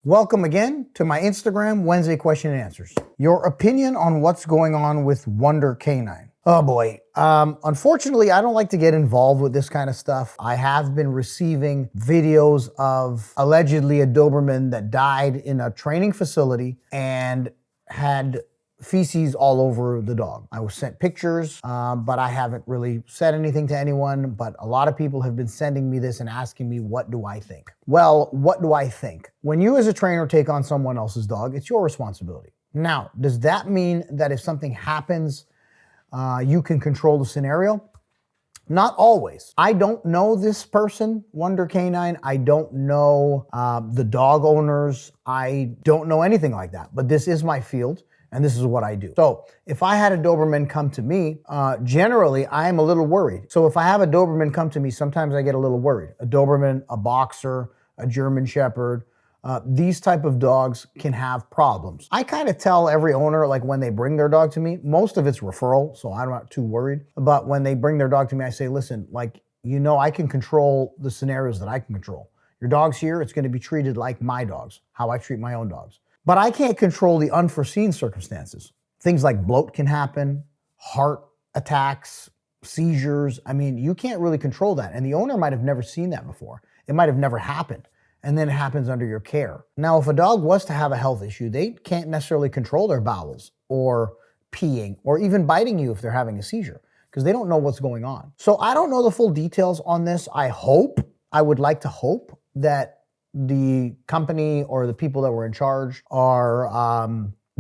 Welcome again to my Instagram Wednesday question and answers. Your opinion on what's going on with Wonder K9. Oh boy. Unfortunately, I don't like to get involved with this kind of stuff. I have been receiving videos of allegedly a Doberman that died in a training facility and had feces all over the dog. I was sent pictures, but I haven't really said anything to anyone, but a lot of people have been sending me this and asking me, what do I think? Well, what do I think? When you as a trainer take on someone else's dog, it's your responsibility. Now, does that mean that if something happens, you can control the scenario? Not always. I don't know this person, Wonder K9. I don't know the dog owners. I don't know anything like that, but this is my field. And this is what I do. So if I had a Doberman come to me, generally I am a little worried. So if I have a Doberman come to me, sometimes I get a little worried. A Doberman, a Boxer, a German Shepherd, these type of dogs can have problems. I kind of tell every owner, like when they bring their dog to me, most of it's referral, so I'm not too worried. But when they bring their dog to me, I say, listen, like, you know, I can control the scenarios that I can control. Your dog's here, it's gonna be treated like my dogs, how I treat my own dogs. But I can't control the unforeseen circumstances. Things like bloat can happen, heart attacks, seizures. I mean, you can't really control that. And the owner might have never seen that before. It might have never happened. And then it happens under your care. Now, if a dog was to have a health issue, they can't necessarily control their bowels or peeing or even biting you if they're having a seizure because they don't know what's going on. So I don't know the full details on this. I would like to hope that the company or the people that were in charge are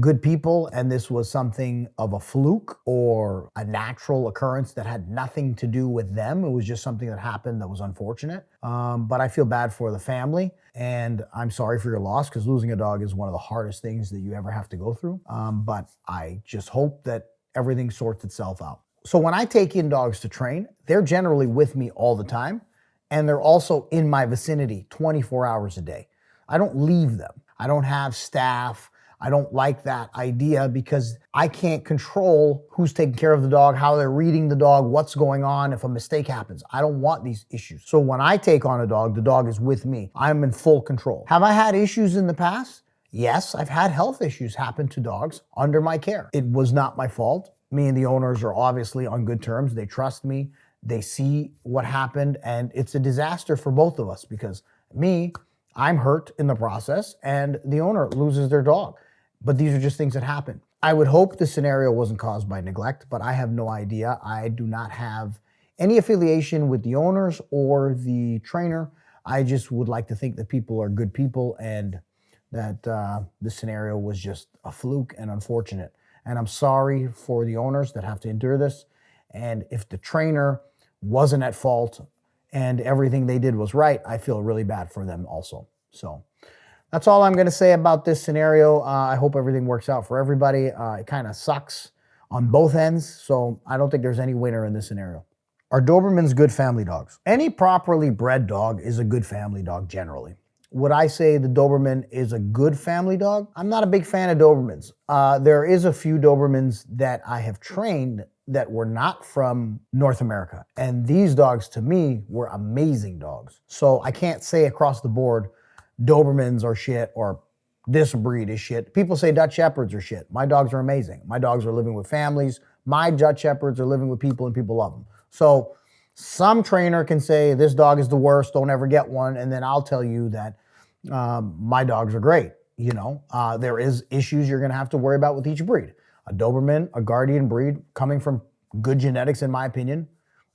good people and this was something of a fluke or a natural occurrence that had nothing to do with them. It was just something that happened that was unfortunate. But I feel bad for the family and I'm sorry for your loss because losing a dog is one of the hardest things that you ever have to go through. But I just hope that everything sorts itself out. So when I take in dogs to train, they're generally with me all the time. And they're also in my vicinity 24 hours a day. I don't leave them. I don't have staff. I don't like that idea because I can't control who's taking care of the dog, how they're reading the dog, what's going on if a mistake happens. I don't want these issues. So when I take on a dog, the dog is with me. I'm in full control. Have I had issues in the past? Yes, I've had health issues happen to dogs under my care. It was not my fault. Me and the owners are obviously on good terms. They trust me. They see what happened and it's a disaster for both of us because I'm hurt in the process and the owner loses their dog. But these are just things that happen. I would hope the scenario wasn't caused by neglect, but I have no idea. I do not have any affiliation with the owners or the trainer. I just would like to think that people are good people and that the scenario was just a fluke and unfortunate. And I'm sorry for the owners that have to endure this. And if the trainer wasn't at fault and everything they did was right, I feel really bad for them also. So that's all I'm gonna say about this scenario. I hope everything works out for everybody. It kind of sucks on both ends, so I don't think there's any winner in this scenario. Are Dobermans good family dogs? Any properly bred dog is a good family dog generally. Would I say the Doberman is a good family dog? I'm not a big fan of Dobermans. There is a few Dobermans that I have trained that were not from North America. And these dogs to me were amazing dogs. So I can't say across the board, Dobermans are shit or this breed is shit. People say Dutch Shepherds are shit. My dogs are amazing. My dogs are living with families. My Dutch Shepherds are living with people and people love them. So some trainer can say this dog is the worst, don't ever get one. And then I'll tell you that my dogs are great. You know, there is issues you're gonna have to worry about with each breed. A Doberman, a guardian breed, coming from good genetics, in my opinion,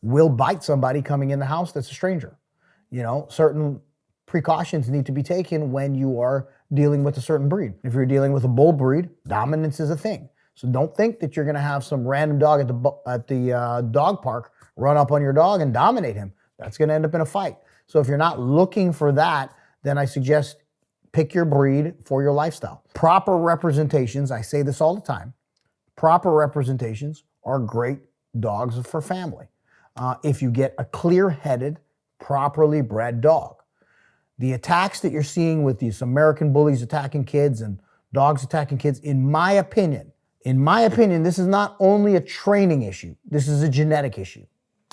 will bite somebody coming in the house that's a stranger. You know, certain precautions need to be taken when you are dealing with a certain breed. If you're dealing with a bull breed, dominance is a thing. So don't think that you're gonna have some random dog at the dog park run up on your dog and dominate him. That's gonna end up in a fight. So if you're not looking for that, then I suggest pick your breed for your lifestyle. Proper representations, I say this all the time, proper representations are great dogs for family. If you get a clear-headed, properly bred dog. The attacks that you're seeing with these American bullies attacking kids and dogs attacking kids, in my opinion, this is not only a training issue, this is a genetic issue.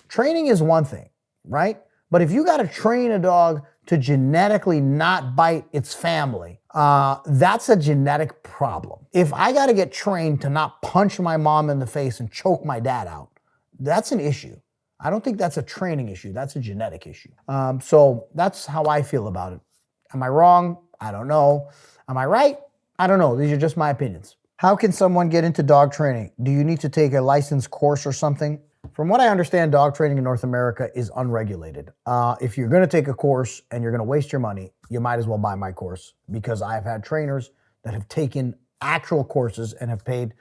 Training is one thing, right? But if you got to train a dog to genetically not bite its family, that's a genetic problem. If I got to get trained to not punch my mom in the face and choke my dad out, that's an issue. I don't think that's a training issue. That's a genetic issue. So that's how I feel about it. Am I wrong? I don't know. Am I right? I don't know. These are just my opinions. How can someone get into dog training? Do you need to take a licensed course or something? From what I understand, dog training in North America is unregulated. If you're going to take a course and you're going to waste your money, you might as well buy my course, because I've had trainers that have taken actual courses and have paid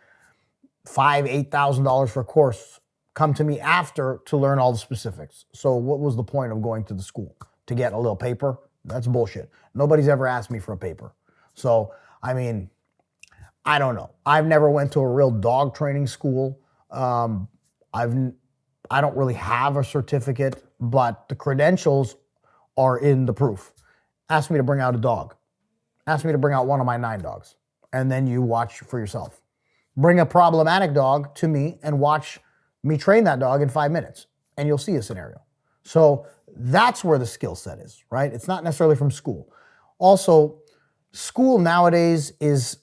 $5,000, $8,000 for a course come to me after to learn all the specifics. So what was the point of going to the school? To get a little paper? That's bullshit. Nobody's ever asked me for a paper. So, I mean, I don't know. I've never went to a real dog training school. I don't really have a certificate, but the credentials are in the proof. Ask me to bring out a dog. Ask me to bring out one of my 9 dogs, and then you watch for yourself. Bring a problematic dog to me and watch me train that dog in 5 minutes, and you'll see a scenario. So that's where the skill set is, right? It's not necessarily from school. Also, school nowadays is,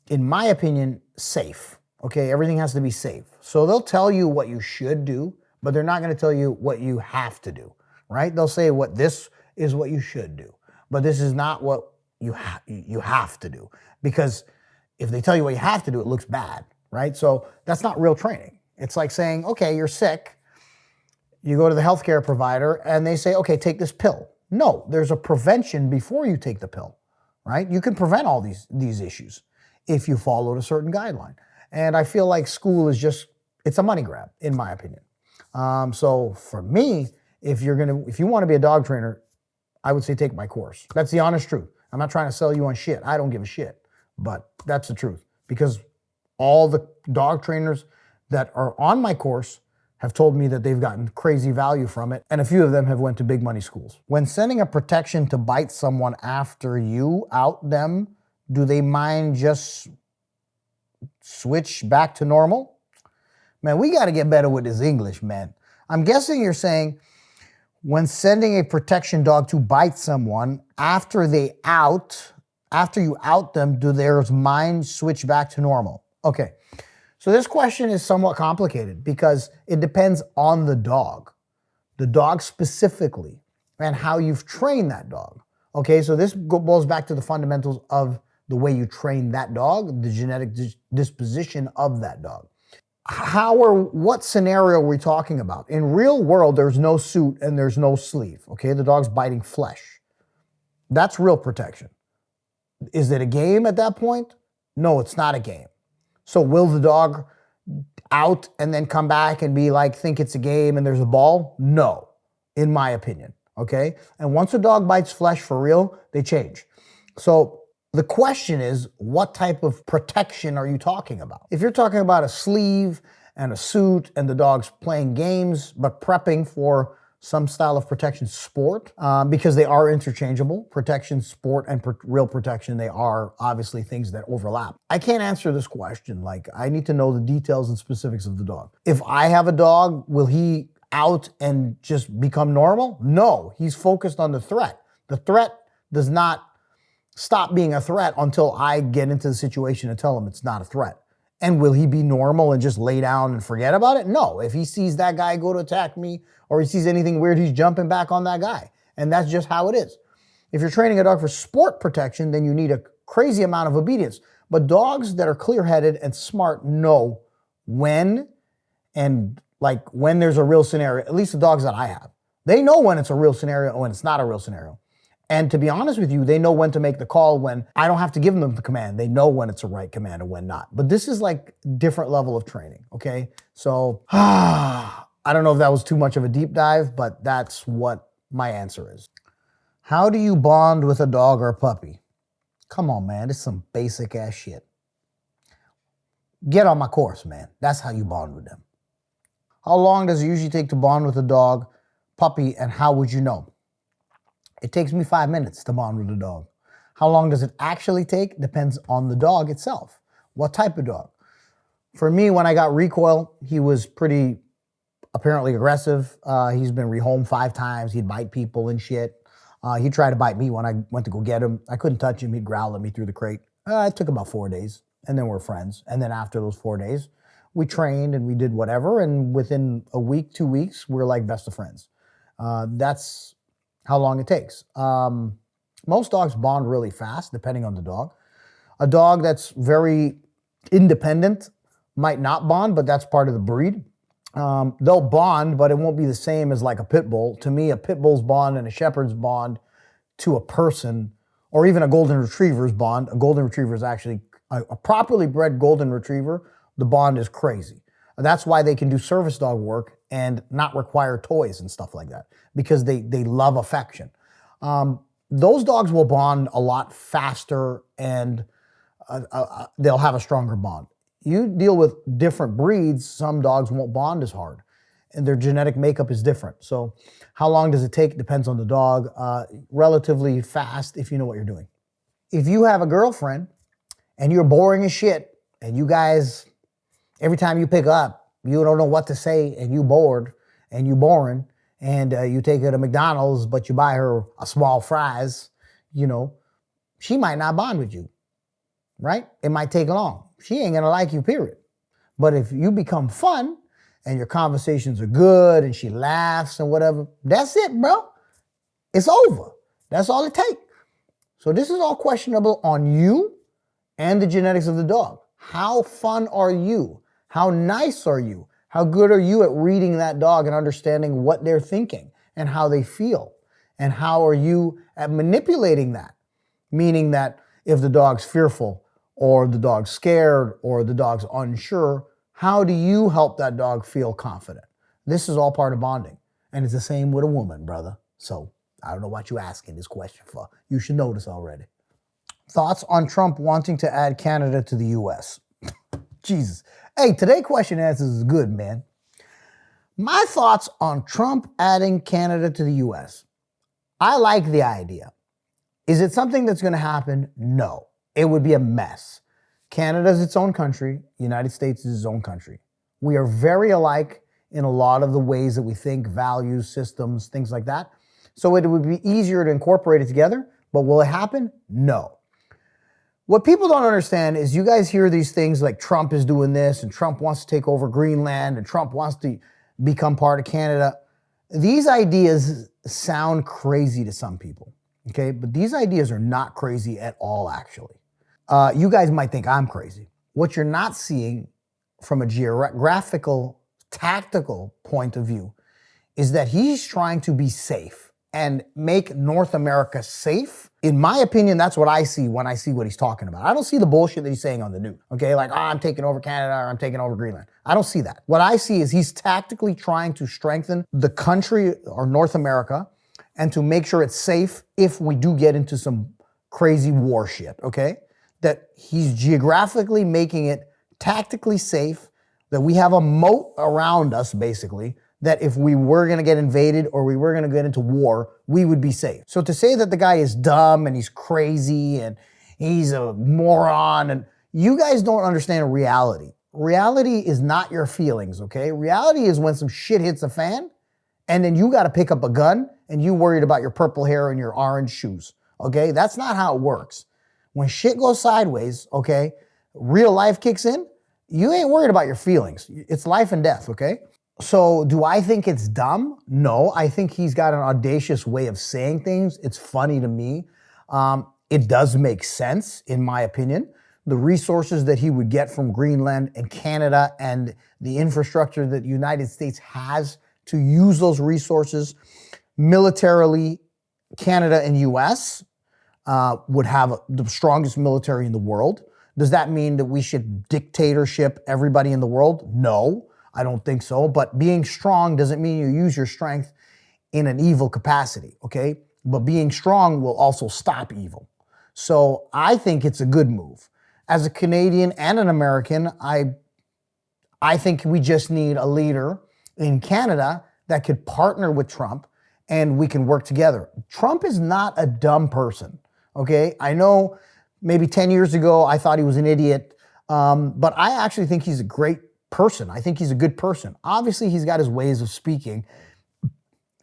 in my opinion, safe. Okay, everything has to be safe. So they'll tell you what you should do, but they're not going to tell you what you have to do, right? They'll say this is what you should do, but this is not what you have to do. Because if they tell you what you have to do, it looks bad, right? So that's not real training. It's like saying, okay, you're sick. You go to the healthcare provider and they say, okay, take this pill. No, there's a prevention before you take the pill, right? You can prevent all these issues if you followed a certain guideline. And I feel like school is it's a money grab, in my opinion. So for me, if you want to be a dog trainer, I would say take my course. That's the honest truth. I'm not trying to sell you on shit. I don't give a shit, but that's the truth. Because all the dog trainers that are on my course have told me that they've gotten crazy value from it, and a few of them have went to big money schools. When sending a protection to bite someone after you out them, do they mind just switch back to normal? Man, we got to get better with this English, man. I'm guessing you're saying when sending a protection dog to bite someone after you out them, do their mind switch back to normal? Okay. So this question is somewhat complicated because it depends on the dog specifically, and how you've trained that dog. Okay, so this goes back to the fundamentals of the way you train that dog, the genetic disposition of that dog. What scenario are we talking about? In real world, there's no suit and there's no sleeve. Okay, the dog's biting flesh. That's real protection. Is it a game at that point? No, it's not a game. So will the dog out and then come back and be like, think it's a game and there's a ball? No, in my opinion, okay? And once a dog bites flesh for real, they change. So the question is, what type of protection are you talking about? If you're talking about a sleeve and a suit and the dog's playing games but prepping for some style of protection sport, because they are interchangeable. Protection sport and real protection, they are obviously things that overlap. I can't answer this question. Like, I need to know the details and specifics of the dog. If I have a dog, will he out and just become normal? No, he's focused on the threat. The threat does not stop being a threat until I get into the situation and tell him it's not a threat. And will he be normal and just lay down and forget about it? No. If he sees that guy go to attack me or he sees anything weird, he's jumping back on that guy. And that's just how it is. If you're training a dog for sport protection, then you need a crazy amount of obedience. But dogs that are clear-headed and smart know when there's a real scenario, at least the dogs that I have. They know when it's a real scenario and when it's not a real scenario. And to be honest with you, they know when to make the call when I don't have to give them the command. They know when it's a right command and when not. But this is like different level of training, okay? So, I don't know if that was too much of a deep dive, but that's what my answer is. How do you bond with a dog or a puppy? Come on, man, this is some basic ass shit. Get on my course, man. That's how you bond with them. How long does it usually take to bond with a dog, puppy, and how would you know? It takes me 5 minutes to bond with a dog. How long does it actually take? Depends on the dog itself. What type of dog? For me, when I got Recoil, he was pretty apparently aggressive. He's been rehomed 5 times. He'd bite people and shit. He tried to bite me when I went to go get him. I couldn't touch him. He'd growl at me through the crate. It took about 4 days, and then we're friends. And then after those 4 days, we trained and we did whatever, and within a week, 2 weeks, we're like best of friends. That's how long it takes. Most dogs bond really fast, depending on the dog. A dog that's very independent might not bond, but that's part of the breed. They'll bond, but it won't be the same as like a pit bull. To me, a pit bull's bond and a shepherd's bond to a person, or even a golden retriever's bond. A golden retriever is actually a properly bred golden retriever. The bond is crazy. That's why they can do service dog work and not require toys and stuff like that, because they love affection. Those dogs will bond a lot faster, and they'll have a stronger bond. You deal with different breeds, some dogs won't bond as hard, and their genetic makeup is different. So how long does it take? Depends on the dog. Relatively fast if you know what you're doing. If you have a girlfriend and you're boring as shit, and you guys, every time you pick up, you don't know what to say, and you bored, and you boring, and you take her to McDonald's, but you buy her a small fries, she might not bond with you, right? It might take long. She ain't gonna like you, period. But if you become fun and your conversations are good and she laughs and whatever, that's it, bro. It's over. That's all it takes. So this is all questionable on you and the genetics of the dog. How fun are you? How nice are you? How good are you at reading that dog and understanding what they're thinking and how they feel? And how are you at manipulating that? Meaning that if the dog's fearful, or the dog's scared, or the dog's unsure, how do you help that dog feel confident? This is all part of bonding. And it's the same with a woman, brother. So I don't know what you're asking this question for. You should know this already. Thoughts on Trump wanting to add Canada to the US? Jesus. Hey, today's question and answers is good, man. My thoughts on Trump adding Canada to the US. I like the idea. Is it something that's going to happen? No. It would be a mess. Canada is its own country. The United States is its own country. We are very alike in a lot of the ways that we think, values, systems, things like that. So it would be easier to incorporate it together, but will it happen? No. What people don't understand is you guys hear these things like Trump is doing this and Trump wants to take over Greenland and Trump wants to become part of Canada. These ideas sound crazy to some people, okay? But these ideas are not crazy at all, actually. You guys might think I'm crazy. What you're not seeing from a geographical, tactical point of view is that he's trying to be safe and make North America safe. In my opinion, that's what I see when I see what he's talking about. I don't see the bullshit that he's saying on the news, okay? Like, I'm taking over Canada or I'm taking over Greenland. I don't see that. What I see is he's tactically trying to strengthen the country or North America and to make sure it's safe if we do get into some crazy war shit, okay? That he's geographically making it tactically safe, that we have a moat around us, basically, that if we were gonna get invaded or we were gonna get into war, we would be safe. So to say that the guy is dumb and he's crazy and he's a moron, and you guys don't understand reality. Reality is not your feelings, okay? Reality is when some shit hits the fan and then you gotta pick up a gun and you worried about your purple hair and your orange shoes, okay? That's not how it works. When shit goes sideways, okay, real life kicks in, you ain't worried about your feelings. It's life and death, okay? So do I think it's dumb? No, I think he's got an audacious way of saying things. It's funny to me. It does make sense, in my opinion. The resources that he would get from Greenland and Canada and the infrastructure that the United States has to use those resources militarily, Canada and US, would have the strongest military in the world. Does that mean that we should dictatorship everybody in the world? No, I don't think so. But being strong doesn't mean you use your strength in an evil capacity, okay? But being strong will also stop evil. So I think it's a good move. As a Canadian and an American, I think we just need a leader in Canada that could partner with Trump and we can work together. Trump is not a dumb person. Okay, I know maybe 10 years ago I thought he was an idiot, but I actually think he's a great person. I think he's a good person. Obviously, he's got his ways of speaking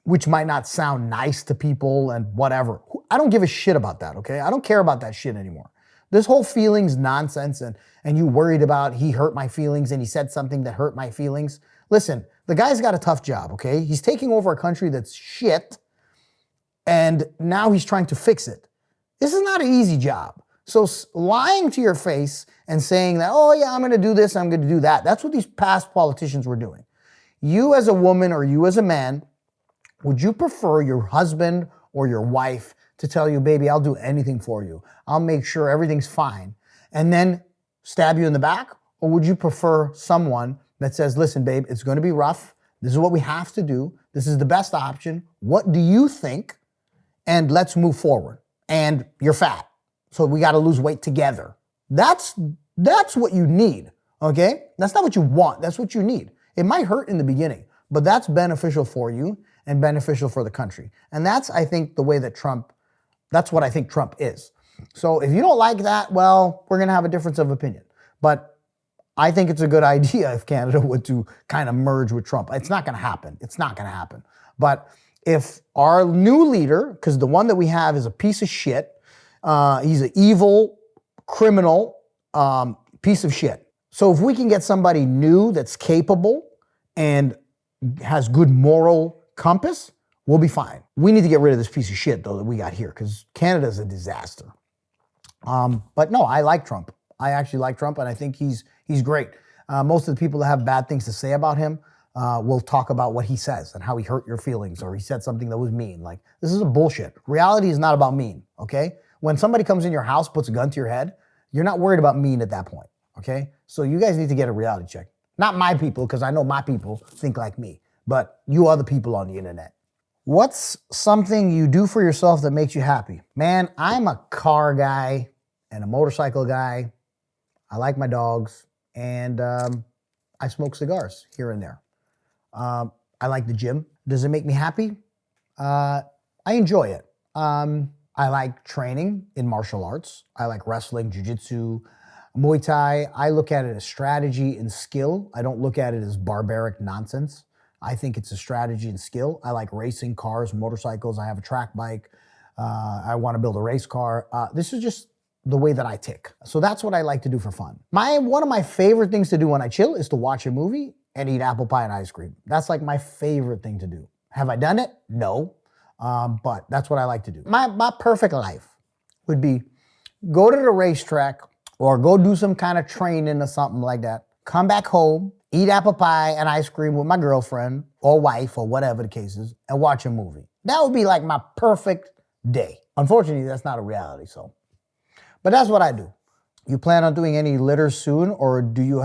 which might not sound nice to people and whatever. I don't give a shit about that, okay? I don't care about that shit anymore. This whole feelings nonsense and you worried about he hurt my feelings and he said something that hurt my feelings. Listen, the guy's got a tough job, okay? He's taking over a country that's shit and now he's trying to fix it. This is not an easy job. So lying to your face and saying that, oh yeah, I'm gonna do this, I'm gonna do that. That's what these past politicians were doing. You as a woman or you as a man, would you prefer your husband or your wife to tell you, baby, I'll do anything for you. I'll make sure everything's fine, and then stab you in the back? Or would you prefer someone that says, listen, babe, it's gonna be rough. This is what we have to do. This is the best option. What do you think? And let's move forward. And you're fat, so we gotta lose weight together. That's what you need, okay? That's not what you want, that's what you need. It might hurt in the beginning, but that's beneficial for you and beneficial for the country. And that's, I think, the way that that's what I think Trump is. So if you don't like that, well, we're gonna have a difference of opinion. But I think it's a good idea if Canada would to kind of merge with Trump. It's not gonna happen, it's not gonna happen. But if our new leader, because the one that we have is a piece of shit, he's an evil, criminal piece of shit. So if we can get somebody new that's capable and has good moral compass, we'll be fine. We need to get rid of this piece of shit, though, that we got here, because Canada's a disaster. But no, I like Trump. I actually like Trump, and I think he's great. Most of the people that have bad things to say about him will talk about what he says and how he hurt your feelings or he said something that was mean. Like, this is a bullshit. Reality is not about mean, okay? When somebody comes in your house, puts a gun to your head, you're not worried about mean at that point, okay? So you guys need to get a reality check. Not my people, because I know my people think like me, but you other people on the internet. What's something you do for yourself that makes you happy? Man, I'm a car guy and a motorcycle guy. I like my dogs, and I smoke cigars here and there. I like the gym. Does it make me happy? I enjoy it. I like training in martial arts. I like wrestling, jiu-jitsu, Muay Thai. I look at it as strategy and skill. I don't look at it as barbaric nonsense. I think it's a strategy and skill. I like racing cars, motorcycles. I have a track bike. I want to build a race car. This is just the way that I tick. So that's what I like to do for fun. One of my favorite things to do when I chill is to watch a movie and eat apple pie and ice cream. That's like my favorite thing to do. Have I done it? No. But that's what I like to do. My perfect life would be go to the racetrack or go do some kind of training or something like that. Come back home, eat apple pie and ice cream with my girlfriend or wife or whatever the case is, and watch a movie. That would be like my perfect day. Unfortunately, that's not a reality, so. But that's what I do. You plan on doing any litter soon, or do you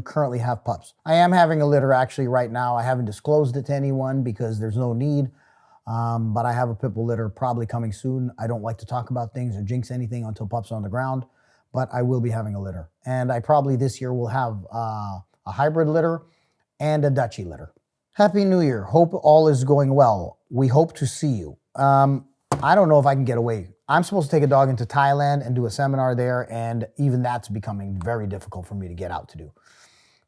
currently have pups? I am having a litter actually right now. I haven't disclosed it to anyone because there's no need. But I have a pit bull litter probably coming soon. I don't like to talk about things or jinx anything until pups are on the ground, but I will be having a litter. And I probably this year will have a hybrid litter and a Dutchie litter. Happy New Year. Hope all is going well. We hope to see you. I don't know if I can get away. I'm supposed to take a dog into Thailand and do a seminar there, and even that's becoming very difficult for me to get out to do.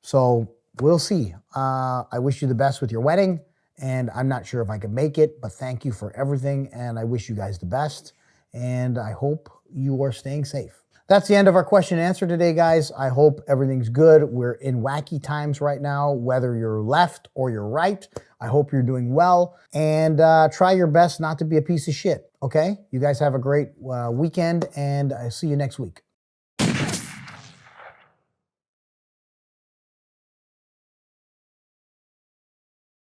So we'll see. I wish you the best with your wedding. And I'm not sure if I can make it, but thank you for everything. And I wish you guys the best. And I hope you are staying safe. That's the end of our question and answer today, guys. I hope everything's good. We're in wacky times right now, whether you're left or you're right. I hope you're doing well. And try your best not to be a piece of shit, okay? You guys have a great weekend, and I'll see you next week.